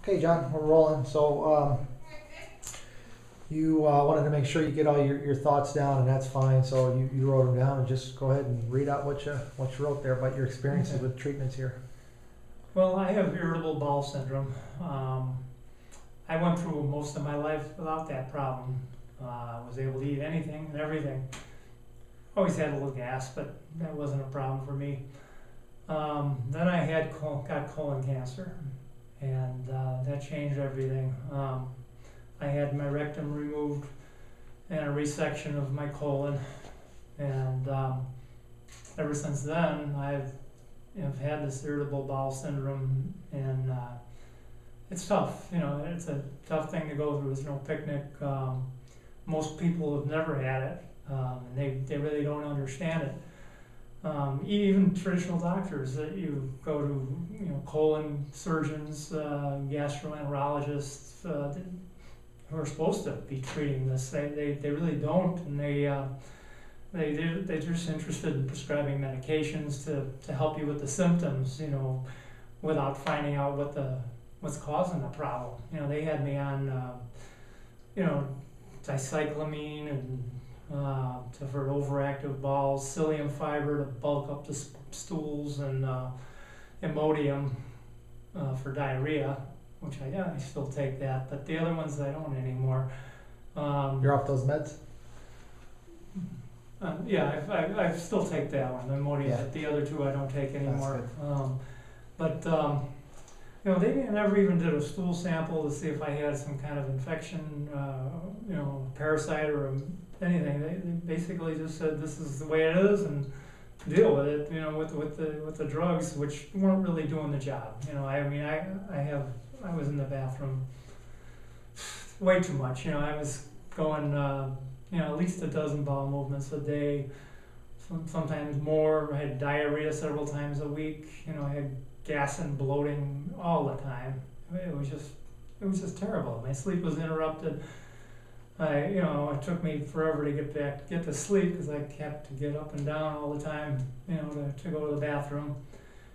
Okay, John, we're rolling. So you wanted to make sure you get all your thoughts down, and that's fine. So you wrote them down, and just go ahead and read out what you wrote there about your experiences with treatments here. Well, I have irritable bowel syndrome. I went through most of my life without that problem. I was able to eat anything and everything. Always had a little gas, but that wasn't a problem for me. Then I got colon cancer, and that changed everything. I had my rectum removed and a resection of my colon, and ever since then I've had this irritable bowel syndrome, and it's tough. It's a tough thing to go through. It's no picnic. Most people have never had it, and they really don't understand it. Even traditional doctors that you go to, colon surgeons, gastroenterologists, who are supposed to be treating this, they really don't, and they're just interested in prescribing medications to help you with the symptoms, without finding out what's causing the problem. They had me on, dicyclamine and for overactive bowels, psyllium fiber to bulk up the stools, and Imodium for diarrhea, which I still take that, but the other ones I don't anymore. You're off those meds? I still take that one, Imodium, Yeah. but the other two I don't take anymore. That's They never even did a stool sample to see if I had some kind of infection, parasite or anything. They basically just said this is the way it is and deal with it. With the drugs, which weren't really doing the job. I was in the bathroom way too much. I was going at least a dozen bowel movements a day, sometimes more. I had diarrhea several times a week. I had gas and bloating all the time. It was just terrible. My sleep was interrupted. It took me forever to get to sleep because I had to get up and down all the time, to go to the bathroom.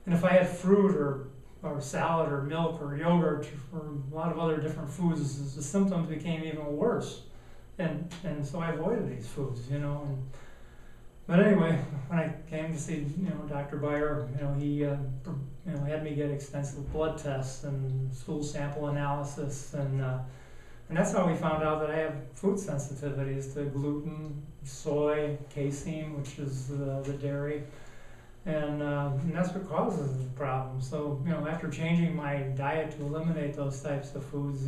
And if I had fruit or salad or milk or yogurt or a lot of other different foods, the symptoms became even worse. And so I avoided these foods, But anyway, when I came to see, Dr. Beyer, he had me get extensive blood tests and stool sample analysis, and that's how we found out that I have food sensitivities to gluten, soy, casein, which is the dairy, and that's what causes the problem. So, after changing my diet to eliminate those types of foods,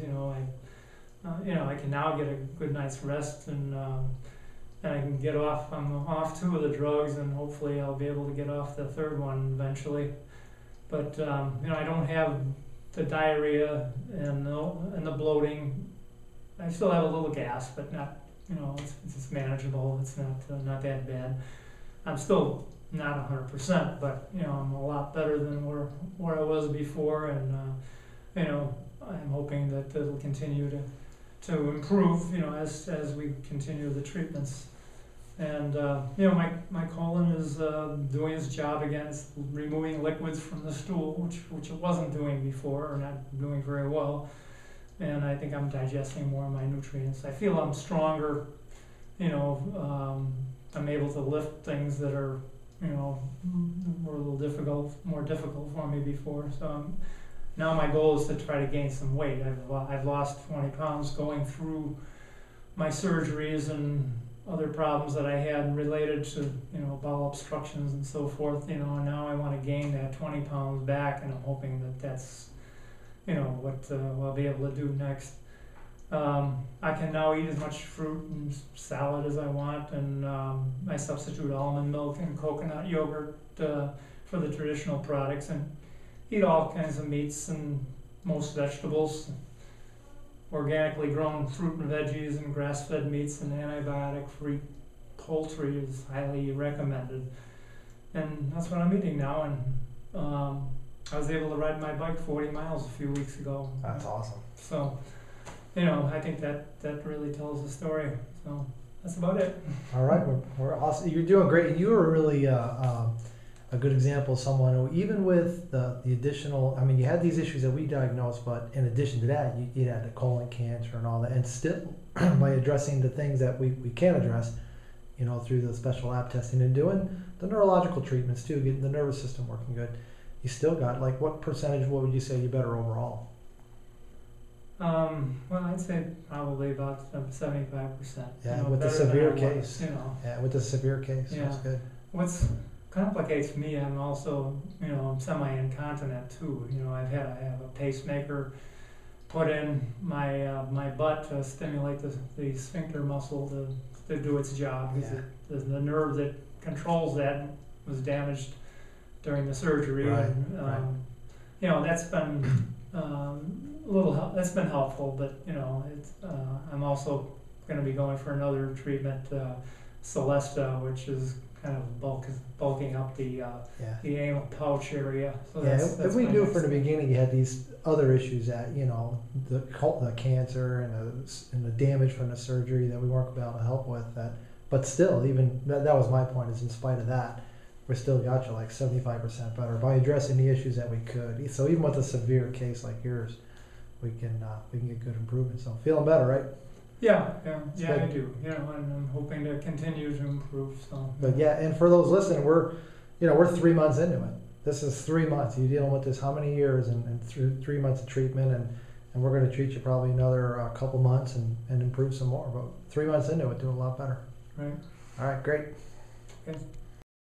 I can now get a good night's rest, and I can get off. I'm off 2 of the drugs, and hopefully I'll be able to get off the 3rd one eventually. But I don't have the diarrhea and the bloating. I still have a little gas, but not. It's manageable. It's not that bad. I'm still not 100%, but I'm a lot better than where I was before, and I'm hoping that it'll continue to improve. As we continue the treatments. And my colon is doing its job again. It's removing liquids from the stool, which it wasn't doing before, or not doing very well. And I think I'm digesting more of my nutrients. I feel I'm stronger. I'm able to lift things that are were a little more difficult for me before. So now my goal is to try to gain some weight. I've lost 20 pounds going through my surgeries and other problems that I had related to, bowel obstructions and so forth, and now I want to gain that 20 pounds back, and I'm hoping that that's, what I'll be able to do next. I can now eat as much fruit and salad as I want, and I substitute almond milk and coconut yogurt for the traditional products, and eat all kinds of meats and most vegetables. Organically grown fruit and veggies and grass-fed meats and antibiotic-free poultry is highly recommended. And that's what I'm eating now. And I was able to ride my bike 40 miles a few weeks ago. That's awesome. So, I think that really tells the story. So that's about it. All right, we're awesome. You're doing great. And you were really a good example of someone who, even with the additional, I mean, you had these issues that we diagnosed, but in addition to that, you had the colon cancer and all that, and still, by addressing the things that we can address, you know, through the special lab testing and doing the neurological treatments too, getting the nervous system working good, you still got, like, what percentage, what would you say you're better overall? Well, I'd say probably about 75%. Yeah, you know, with the better than severe I was, case. you know. Yeah, with the severe case, Yeah. that's good. What's complicates me, I'm also, you know, I'm semi-incontinent too. You know, I have a pacemaker put in my butt to stimulate the sphincter muscle to do its job. Because the nerve that controls that was damaged during the surgery. Right, And, right. You know, that's been that's been helpful, but you know, I'm also going to be going for another treatment, Celesta, which is kind of bulking up the anal pouch area. So that's if we my knew next from the thing. beginning you had these other issues that, you know, the cancer and the damage from the surgery that we weren't able to help with, that, but still, even that was my point, is in spite of that, we still got you like 75% better by addressing the issues that we could. So even with a severe case like yours, we can get good improvement. So feeling better, right? Yeah, good. I do. You know, and I'm hoping to continue to improve. So, But yeah, and for those listening, we're 3 months into it. This is 3 months. You're dealing with this how many years, and through 3 months of treatment, and we're going to treat you probably another couple months and improve some more. But 3 months into it, doing a lot better. right. All right, great. Okay.